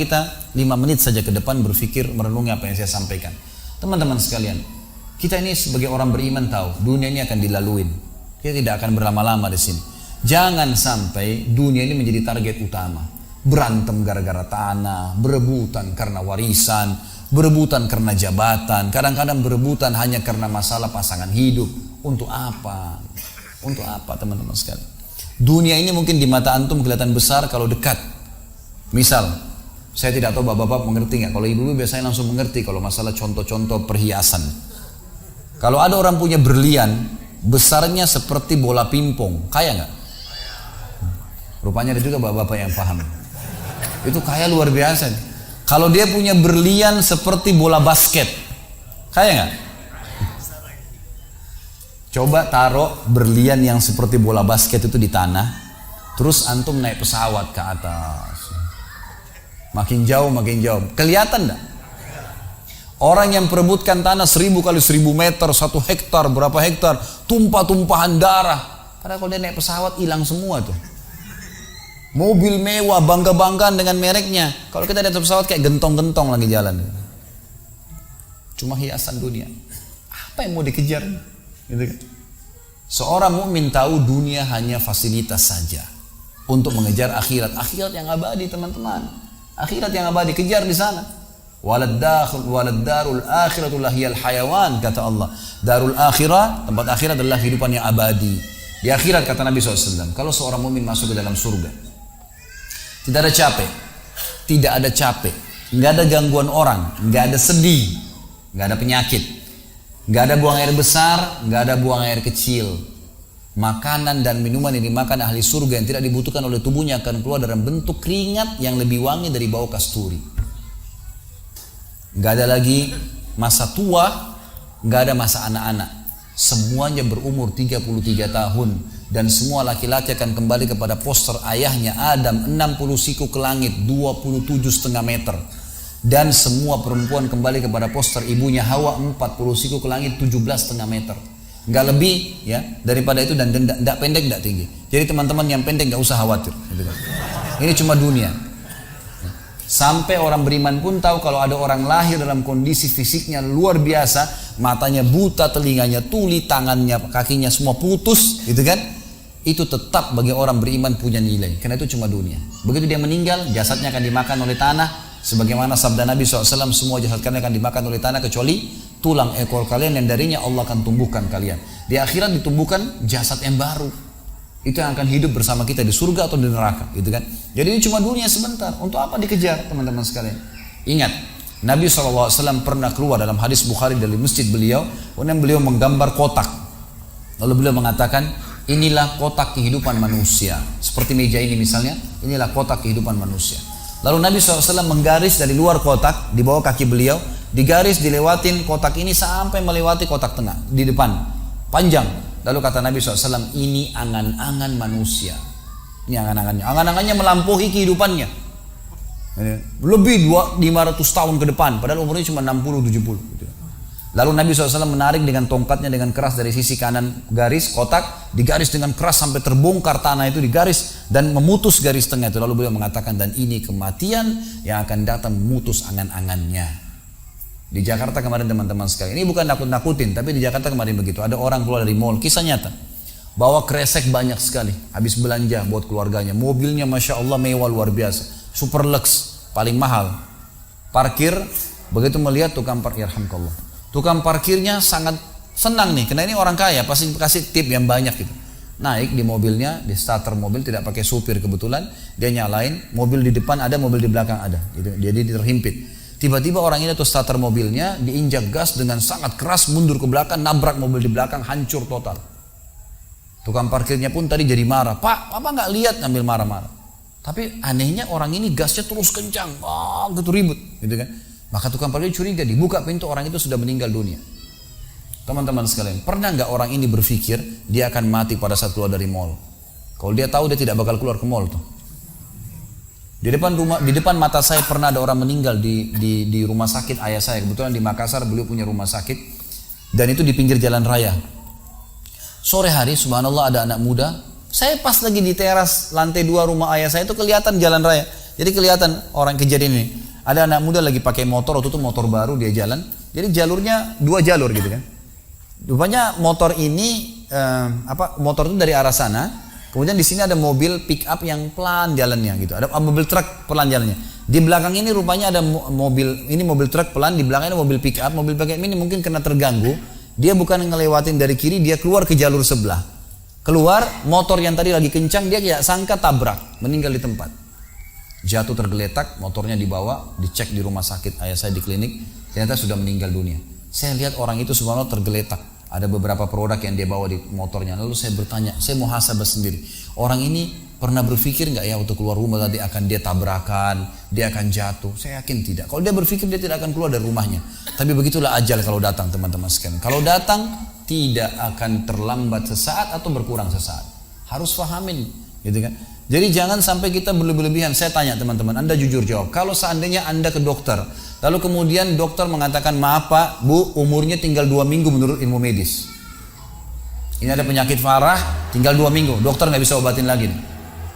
Kita 5 menit saja ke depan berpikir, merenungi apa yang saya sampaikan. Teman-teman sekalian, kita ini sebagai orang beriman tahu dunia ini akan dilaluin. Kita tidak akan berlama-lama di sini. Jangan sampai dunia ini menjadi target utama. Berantem gara-gara tanah, berebutan karena warisan, berebutan karena jabatan, kadang-kadang berebutan hanya karena masalah pasangan hidup. Untuk apa? Untuk apa teman-teman sekalian? Dunia ini mungkin di mata antum kelihatan besar kalau dekat. Misal, saya tidak tahu bapak-bapak mengerti nggak? Kalau ibu-ibu biasanya langsung mengerti kalau masalah contoh-contoh perhiasan. Kalau ada orang punya berlian, besarnya seperti bola pingpong, kaya nggak? Rupanya ada juga bapak-bapak yang paham. Itu kaya luar biasa. Kalau dia punya berlian seperti bola basket, kaya nggak? Coba taruh berlian yang seperti bola basket itu di tanah, terus antum naik pesawat ke atas. Makin jauh, kelihatan enggak? Orang yang perebutkan tanah 1000 kali 1000 meter, 1 hektar, berapa hektar, tumpah-tumpahan darah. Padahal kalau dia naik pesawat hilang semua tuh. Mobil mewah, bangga-banggaan dengan mereknya. Kalau kita naik pesawat kayak gentong-gentong lagi jalan. Cuma hiasan dunia. Apa yang mau dikejar? Gitu kan? Seorang mukmin tahu dunia hanya fasilitas saja untuk mengejar akhirat. Akhirat yang abadi teman-teman. Akhirat yang abadi, kejar di sana. Walad darul akhiratu lahiyal hayawan, kata Allah. Darul akhirah, tempat akhirat adalah kehidupan yang abadi. Di akhirat kata Nabi SAW, kalau seorang mukmin masuk ke dalam surga, tidak ada capek, nggak ada gangguan orang, nggak ada sedih, nggak ada penyakit, nggak ada buang air besar, nggak ada buang air kecil. Makanan dan minuman yang dimakan ahli surga yang tidak dibutuhkan oleh tubuhnya akan keluar dalam bentuk keringat yang lebih wangi dari bau kasturi. Gak ada lagi masa tua, gak ada masa anak-anak. Semuanya berumur 33 tahun dan semua laki-laki akan kembali kepada poster ayahnya Adam 60 siku ke langit 27,5 meter. Dan semua perempuan kembali kepada poster ibunya Hawa 40 siku ke langit 17,5 meter. Nggak lebih ya daripada itu, dan tidak pendek tidak tinggi. Jadi teman-teman yang pendek nggak usah khawatir gitu kan. Ini cuma dunia. Sampai orang beriman pun tahu kalau ada orang lahir dalam kondisi fisiknya luar biasa, matanya buta, telinganya tuli, tangannya, kakinya semua putus gitu kan, itu tetap bagi orang beriman punya nilai, karena itu cuma dunia. Begitu dia meninggal, jasadnya akan dimakan oleh tanah. Sebagaimana sabda Nabi SAW, semua jasad kalian akan dimakan oleh tanah kecuali tulang ekor kalian yang darinya Allah akan tumbuhkan kalian. Di akhirat ditumbuhkan jasad yang baru. Itu yang akan hidup bersama kita di surga atau di neraka, gitu kan? Jadi ini cuma dunia sebentar. Untuk apa dikejar, teman-teman sekalian? Ingat, Nabi SAW pernah keluar dalam hadis Bukhari dari masjid beliau, kemudian beliau menggambar kotak. Lalu beliau mengatakan, inilah kotak kehidupan manusia. Seperti meja ini misalnya, inilah kotak kehidupan manusia. Lalu Nabi SAW menggaris dari luar kotak, di bawah kaki beliau, digaris, dilewatin kotak ini sampai melewati kotak tengah, di depan, panjang. Lalu kata Nabi SAW, ini angan-angan manusia. Ini angan-angannya. Angan-angannya melampaui kehidupannya. Lebih 500 tahun ke depan, padahal umurnya cuma 60-70. Lalu Nabi SAW menarik dengan tongkatnya dengan keras dari sisi kanan garis kotak, digaris dengan keras sampai terbongkar tanah itu digaris dan memutus garis tengah itu. Lalu beliau mengatakan, dan ini kematian yang akan datang memutus angan-angannya. Di Jakarta kemarin teman-teman sekalian, ini bukan nakut-nakutin, tapi di Jakarta kemarin begitu. Ada orang keluar dari mall, kisah nyata, bawa kresek banyak sekali, habis belanja buat keluarganya. Mobilnya Masya Allah mewah luar biasa, super lux, paling mahal. Parkir, begitu melihat tukang parkir, alhamdulillah, tukang parkirnya sangat senang nih, karena ini orang kaya, pasti kasih tip yang banyak gitu. Naik di mobilnya, di starter mobil, tidak pakai supir kebetulan, dia nyalain, mobil di depan ada, mobil di belakang ada, gitu. Jadi terhimpit. Tiba-tiba orang ini tuh starter mobilnya diinjak gas dengan sangat keras, mundur ke belakang, nabrak mobil di belakang, hancur total. Tukang parkirnya pun tadi jadi marah, Pak, apa nggak lihat, ngambil marah-marah. Tapi anehnya orang ini gasnya terus kencang, gitu ribut, gitu kan. Maka tukang parkir curiga, dibuka pintu, orang itu sudah meninggal dunia. Teman-teman sekalian, pernah nggak orang ini berpikir dia akan mati pada saat keluar dari mall? Kalau dia tahu, dia tidak bakal keluar ke mall tuh. Di depan mata saya pernah ada orang meninggal di rumah sakit ayah saya. Kebetulan di Makassar beliau punya rumah sakit, dan itu di pinggir jalan raya. Sore hari, subhanallah, ada anak muda. Saya pas lagi di teras lantai 2 rumah ayah saya, itu kelihatan jalan raya. Jadi kelihatan orang kejadian ini. Ada anak muda lagi pakai motor, waktu itu motor baru dia jalan. Jadi jalurnya 2 jalur gitu kan. Rupanya motor ini motor itu dari arah sana. Kemudian di sini ada mobil pick up yang pelan jalannya gitu. Ada mobil truk pelan jalannya. Di belakang ini rupanya ada mobil truk pelan, di belakang ada mobil pick up. Mobil pick up ini mungkin kena terganggu. Dia bukan ngelewatin dari kiri, dia keluar ke jalur sebelah. Keluar, motor yang tadi lagi kencang, dia tidak sangka tabrak, meninggal di tempat. Jatuh tergeletak, motornya dibawa, dicek di rumah sakit ayah saya di klinik, ternyata sudah meninggal dunia. Saya lihat orang itu subhanallah tergeletak. Ada beberapa produk yang dia bawa di motornya. Lalu saya bertanya, saya muhasabah sendiri. Orang ini pernah berpikir nggak ya waktu keluar rumah tadi akan dia tabrakan, dia akan jatuh? Saya yakin tidak. Kalau dia berpikir dia tidak akan keluar dari rumahnya. Tapi begitulah ajal kalau datang teman-teman sekalian. Kalau datang tidak akan terlambat sesaat atau berkurang sesaat. Harus fahamin, gitu kan? Jadi jangan sampai kita berlebihan. Saya tanya teman-teman, Anda jujur jawab. Kalau seandainya Anda ke dokter, lalu kemudian dokter mengatakan, maaf Pak, Bu, umurnya tinggal 2 minggu menurut ilmu medis. Ini ada penyakit parah, tinggal 2 minggu, dokter nggak bisa obatin lagi.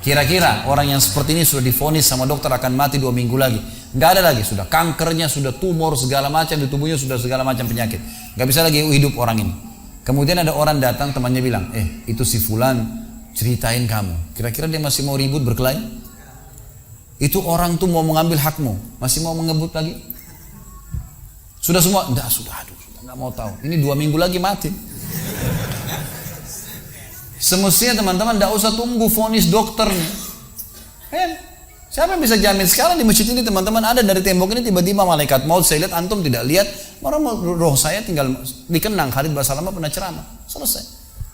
Kira-kira orang yang seperti ini sudah divonis sama dokter akan mati 2 minggu lagi. Nggak ada lagi, sudah kankernya, sudah tumor segala macam di tubuhnya, sudah segala macam penyakit. Nggak bisa lagi hidup orang ini. Kemudian ada orang datang, temannya bilang, itu si fulan ceritain kamu. Kira-kira dia masih mau ribut berkelahi? Itu orang tuh mau mengambil hakmu, masih mau mengebut lagi? Sudah semua? Enggak, sudah, nggak mau tahu. Ini 2 minggu lagi mati. Semestinya teman-teman tidak usah tunggu vonis dokter nih. Siapa yang bisa jamin sekarang di masjid ini teman-teman ada dari tembok ini tiba-tiba malaikat maut, saya lihat antum tidak lihat, roh saya tinggal dikenang. Khalid Basalamah pernah ceramah, selesai.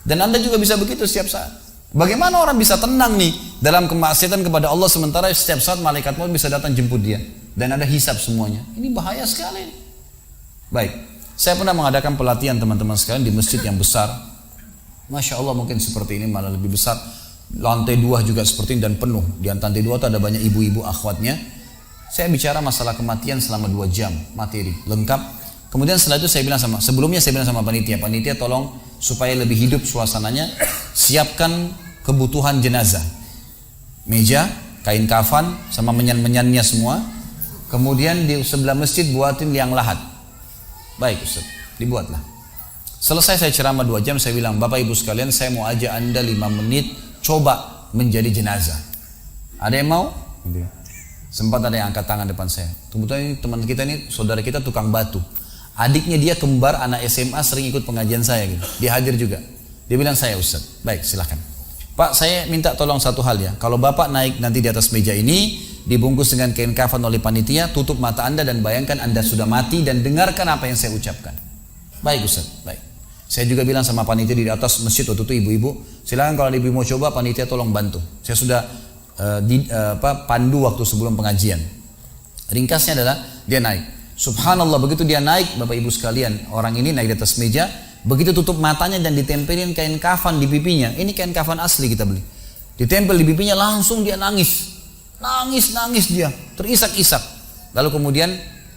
Dan Anda juga bisa begitu setiap saat. Bagaimana orang bisa tenang nih dalam kemaksiatan kepada Allah sementara setiap saat malaikat maut bisa datang jemput dia dan ada hisab semuanya. Ini bahaya sekali. Baik, saya pernah mengadakan pelatihan teman-teman sekalian di masjid yang besar. Masya Allah mungkin seperti ini malah lebih besar. Lantai 2 juga seperti ini dan penuh. Di lantai 2 itu ada banyak ibu-ibu akhwatnya. Saya bicara masalah kematian selama 2 jam materi lengkap. Kemudian setelah itu sebelumnya saya bilang sama panitia tolong supaya lebih hidup suasananya, siapkan kebutuhan jenazah. Meja, kain kafan, sama menyan-menyannya semua. Kemudian di sebelah masjid buatin liang lahat. Baik Ustaz, dibuatlah. Selesai saya ceramah 2 jam, saya bilang, Bapak Ibu sekalian, saya mau ajak Anda 5 menit coba menjadi jenazah. Ada yang mau? Sempat ada yang angkat tangan depan saya. Kebetulan teman kita ini, saudara kita tukang batu. Adiknya dia kembar anak SMA sering ikut pengajian saya gitu. Dia hadir juga. Dia bilang, saya Ustaz. Baik, silakan. Pak, saya minta tolong satu hal ya. Kalau Bapak naik nanti di atas meja ini, dibungkus dengan kain kafan oleh panitia, tutup mata Anda dan bayangkan Anda sudah mati dan dengarkan apa yang saya ucapkan. Baik Ustaz, baik. Saya juga bilang sama panitia di atas masjid waktu itu, ibu-ibu, silakan kalau ibu mau coba, panitia tolong bantu. Saya sudah pandu waktu sebelum pengajian. Ringkasnya adalah dia naik. Subhanallah, begitu dia naik, Bapak Ibu sekalian, orang ini naik di atas meja, begitu tutup matanya dan ditempelin kain kafan di pipinya. Ini kain kafan asli kita beli. Ditempel di pipinya, langsung dia nangis dia, terisak-isak. Lalu kemudian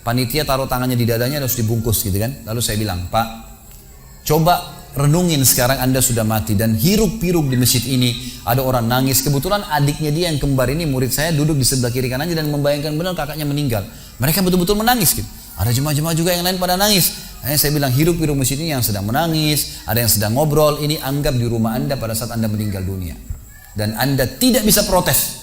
panitia taruh tangannya di dadanya, harus dibungkus gitu kan. Lalu saya bilang, Pak, coba renungin sekarang Anda sudah mati dan hiruk-pikuk di masjid ini ada orang nangis. Kebetulan adiknya dia yang kembar ini murid saya duduk di sebelah kiri kanannya dan membayangkan benar kakaknya meninggal. Mereka betul-betul menangis gitu. Ada jemaah-jemaah juga yang lain pada nangis. Saya bilang hiruk-pikuk masjid ini yang sedang menangis, ada yang sedang ngobrol, ini anggap di rumah Anda pada saat Anda meninggal dunia. Dan Anda tidak bisa protes.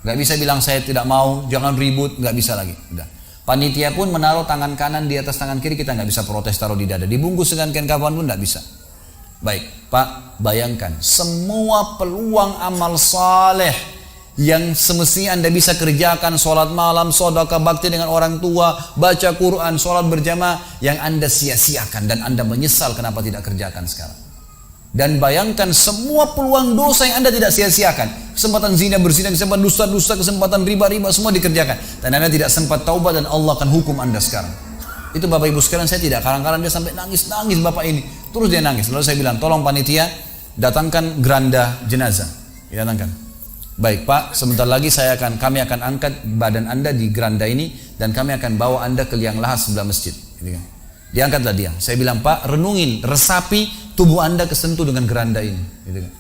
Gak bisa bilang saya tidak mau, jangan ribut, gak bisa lagi. Udah. Panitia pun menaruh tangan kanan di atas tangan kiri, kita nggak bisa protes taruh di dada. Dibungkus dengan kain kafan pun nggak bisa. Baik, Pak, bayangkan semua peluang amal saleh yang semestinya Anda bisa kerjakan, sholat malam, sedekah bakti dengan orang tua, baca Quran, sholat berjamaah, yang Anda sia-siakan dan Anda menyesal kenapa tidak kerjakan sekarang. Dan bayangkan semua peluang dosa yang Anda tidak sia-siakan. Kesempatan zina, berzina, kesempatan dusta-dusta, kesempatan riba-riba, semua dikerjakan. Dan Anda tidak sempat taubat dan Allah akan hukum Anda sekarang. Itu Bapak Ibu sekalian, saya tidak karang-karang dia sampai nangis-nangis Bapak ini. Terus dia nangis. Lalu saya bilang, tolong panitia datangkan geranda jenazah. Datangkan. Baik Pak, sebentar lagi kami akan angkat badan Anda di geranda ini dan kami akan bawa Anda ke liang lahat sebelah masjid. Gitu kan. Diangkatlah dia. Saya bilang, Pak, renungin, resapi tubuh Anda kesentuh dengan geranda ini. Gitu kan.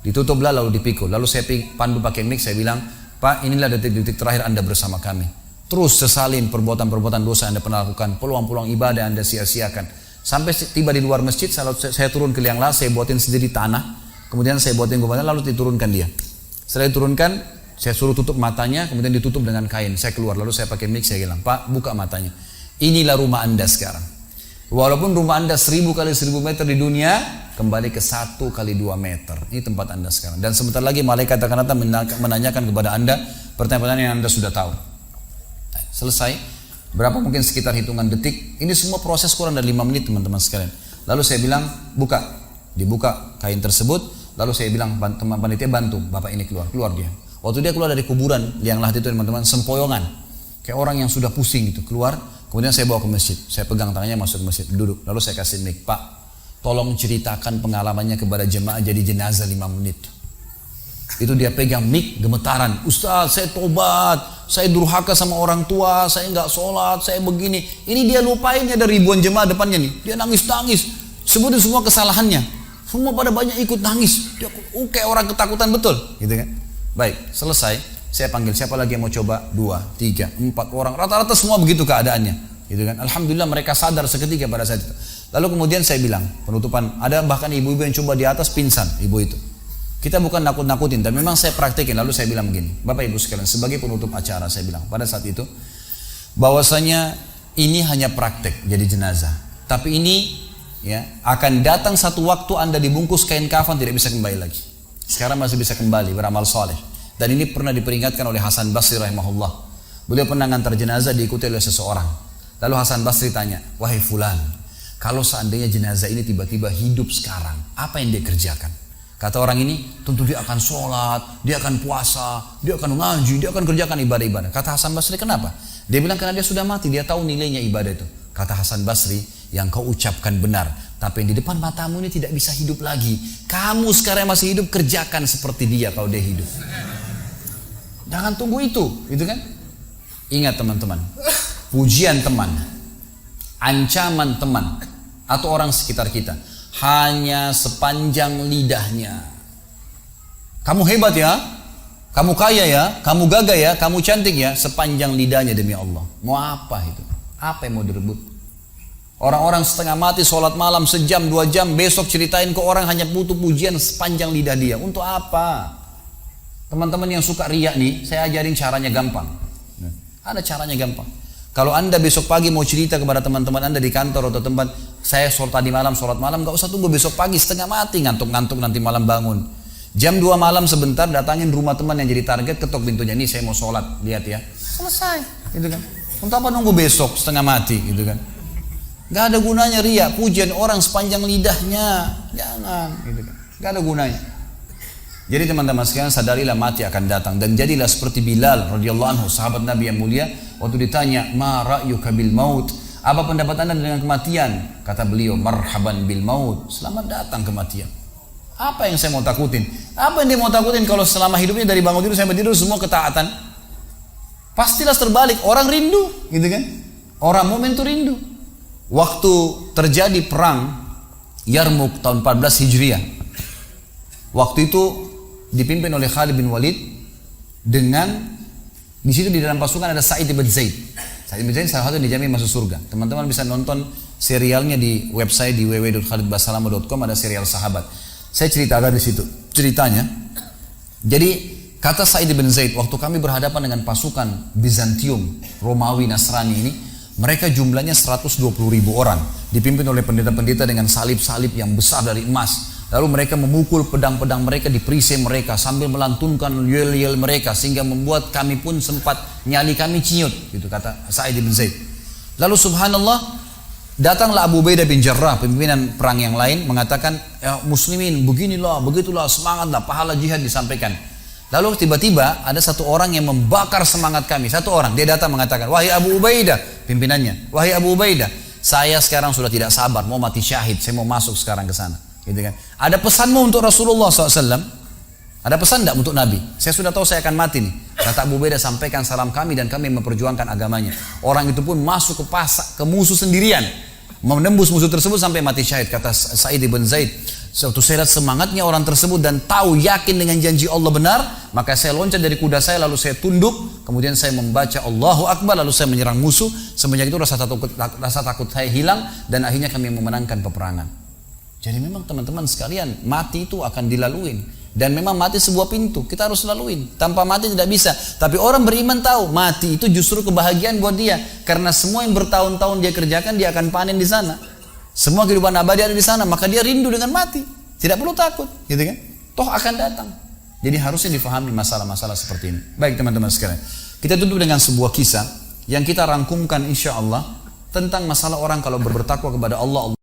Ditutuplah lalu dipikul. Lalu saya pandu pakai mic, saya bilang, Pak, inilah detik-detik terakhir Anda bersama kami. Terus sesalin perbuatan-perbuatan dosa yang Anda pernah lakukan, peluang-peluang ibadah yang Anda sia-siakan. Sampai tiba di luar masjid, saya turun ke liang lahat, saya buatin sendiri tanah, kemudian saya buatin gubernur, lalu diturunkan dia. Setelah diturunkan, saya suruh tutup matanya, kemudian ditutup dengan kain. Saya keluar, lalu saya pakai mic, saya bilang, Pak, buka matanya. Inilah rumah Anda sekarang. Walaupun rumah Anda 1000 kali 1000 meter di dunia, kembali ke 1 kali 2 meter. Ini tempat Anda sekarang. Dan sebentar lagi malaikat akan datang menanyakan kepada Anda pertanyaan-pertanyaan yang Anda sudah tahu. Selesai. Berapa mungkin sekitar hitungan detik. Ini semua proses kurang dari 5 menit teman-teman sekalian. Lalu saya bilang, buka. Dibuka kain tersebut. Lalu saya bilang, teman panitia bantu. Bapak ini keluar. Keluar dia. Waktu dia keluar dari kuburan, liang lahat itu teman-teman, sempoyongan. Kayak orang yang sudah pusing gitu. Keluar. Kemudian saya bawa ke masjid. Saya pegang tangannya masuk ke masjid. Duduk. Lalu saya kasih mic. Pak, tolong ceritakan pengalamannya kepada jemaah jadi jenazah 5 menit. Itu dia pegang mic, gemetaran. Ustaz, saya tobat, saya durhaka sama orang tua, saya nggak sholat, saya begini. Ini dia lupain, ada ribuan jemaah depannya nih. Dia nangis-nangis, sebutin semua kesalahannya. Semua pada banyak ikut nangis. Dia kayak orang ketakutan betul, gitu kan? Baik, selesai. Saya panggil siapa lagi yang mau coba? 2, 3, 4 orang. Rata-rata semua begitu keadaannya, gitu kan? Alhamdulillah mereka sadar seketika pada saat itu. Lalu kemudian saya bilang penutupan. Ada bahkan ibu-ibu yang coba di atas pingsan, ibu itu. Kita bukan nakut-nakutin, tapi memang saya praktekin. Lalu saya bilang begini, Bapak Ibu sekalian, sebagai penutup acara saya bilang pada saat itu, bahwasanya ini hanya praktek jadi jenazah. Tapi ini ya akan datang satu waktu Anda dibungkus kain kafan tidak bisa kembali lagi. Sekarang masih bisa kembali beramal soleh. Dan ini pernah diperingatkan oleh Hasan Basri rahimahullah. Beliau pernah ngantar jenazah diikuti oleh seseorang. Lalu Hasan Basri tanya, wahai fulan, kalau seandainya jenazah ini tiba-tiba hidup sekarang, apa yang dia kerjakan? Kata orang ini, tentu dia akan sholat, dia akan puasa, dia akan ngaji, dia akan kerjakan ibadah-ibadah. Kata Hasan Basri, kenapa? Dia bilang karena dia sudah mati, dia tahu nilainya ibadah itu. Kata Hasan Basri, yang kau ucapkan benar, tapi yang di depan matamu ini tidak bisa hidup lagi. Kamu sekarang masih hidup, kerjakan seperti dia kalau dia hidup. Jangan tunggu itu, gitu kan? Ingat teman-teman, pujian teman, ancaman teman, atau orang sekitar kita, hanya sepanjang lidahnya. Kamu hebat ya, kamu kaya ya, kamu gagah ya, kamu cantik ya, sepanjang lidahnya demi Allah. Mau apa itu? Apa yang mau direbut? Orang-orang setengah mati sholat malam sejam 2 jam, besok ceritain ke orang hanya butuh pujian sepanjang lidah dia. Untuk apa? Teman-teman yang suka riak nih, saya ajarin caranya gampang. Ada caranya gampang. Kalau Anda besok pagi mau cerita kepada teman-teman Anda di kantor atau tempat, saya tadi malam sholat malam, gak usah tunggu besok pagi setengah mati, ngantuk-ngantuk nanti malam bangun. Jam 2 malam sebentar datangin rumah teman yang jadi target, ketok pintunya, nih saya mau sholat, lihat ya. Selesai, gitu kan. Untuk apa nunggu besok setengah mati, gitu kan. Gak ada gunanya riak, pujian orang sepanjang lidahnya, jangan, gitu kan. Gak ada gunanya. Jadi teman-teman sekalian, sadarilah mati akan datang dan jadilah seperti Bilal radhiyallahu anhu, sahabat Nabi yang mulia. Waktu ditanya, ma ra'yuka bil maut, apa pendapat Anda dengan kematian? Kata beliau, marhaban bil maut, selamat datang kematian. Apa yang saya mau takutin? Apa yang dia mau takutin kalau selama hidupnya dari bangun tidur sampai tidur semua ketaatan? Pastilah terbalik, orang rindu, gitu kan? Orang mukmin itu rindu. Waktu terjadi perang Yarmuk tahun 14 Hijriah, waktu itu dipimpin oleh Khalid bin Walid dengan di situ di dalam pasukan ada Sa'id bin Zaid. Sa'id bin Zaid salah satu dijamin masuk surga. Teman-teman bisa nonton serialnya di website di www.khalidbasalama.com, ada serial sahabat. Saya ceritakan di situ ceritanya. Jadi kata Sa'id bin Zaid, waktu kami berhadapan dengan pasukan Bizantium, Romawi, Nasrani ini, mereka jumlahnya 120.000 orang, dipimpin oleh pendeta-pendeta dengan salib-salib yang besar dari emas. Lalu mereka memukul pedang-pedang mereka di perisai mereka sambil melantunkan yel-yel mereka sehingga membuat kami pun sempat nyali kami ciut, gitu kata Sa'id bin Zaid. Lalu subhanallah, datanglah Abu Ubaidah bin Jarrah, pimpinan perang yang lain, mengatakan, ya muslimin beginilah, begitulah, semangatlah, pahala jihad disampaikan. Lalu tiba-tiba ada satu orang yang membakar semangat kami. Satu orang, dia datang mengatakan, wahai Abu Ubaidah, pimpinannya, wahai Abu Ubaidah, saya sekarang sudah tidak sabar, mau mati syahid, saya mau masuk sekarang ke sana. Gitu kan? Ada pesanmu untuk Rasulullah SAW? Ada pesan tidak untuk Nabi? Saya sudah tahu saya akan mati nih. Kata Abu Ubaidah, sampaikan salam kami dan kami memperjuangkan agamanya. Orang itu pun masuk ke musuh sendirian, menembus musuh tersebut sampai mati syahid. Kata Sa'id bin Zaid, Suatu saya lihat semangatnya orang tersebut dan tahu yakin dengan janji Allah benar, maka saya loncat dari kuda saya lalu saya tunduk, kemudian saya membaca Allahu Akbar lalu saya menyerang musuh. Semenjak itu rasa takut saya hilang dan akhirnya kami memenangkan peperangan. Jadi memang teman-teman sekalian, mati itu akan dilaluin dan memang mati sebuah pintu, kita harus laluin. Tanpa mati tidak bisa. Tapi orang beriman tahu mati itu justru kebahagiaan buat dia, karena semua yang bertahun-tahun dia kerjakan dia akan panen di sana. Semua kehidupan abadi ada di sana, maka dia rindu dengan mati. Tidak perlu takut, gitu kan? Toh akan datang. Jadi harusnya difahami masalah-masalah seperti ini. Baik teman-teman sekalian, kita tutup dengan sebuah kisah yang kita rangkumkan insya Allah tentang masalah orang kalau bertakwa kepada Allah.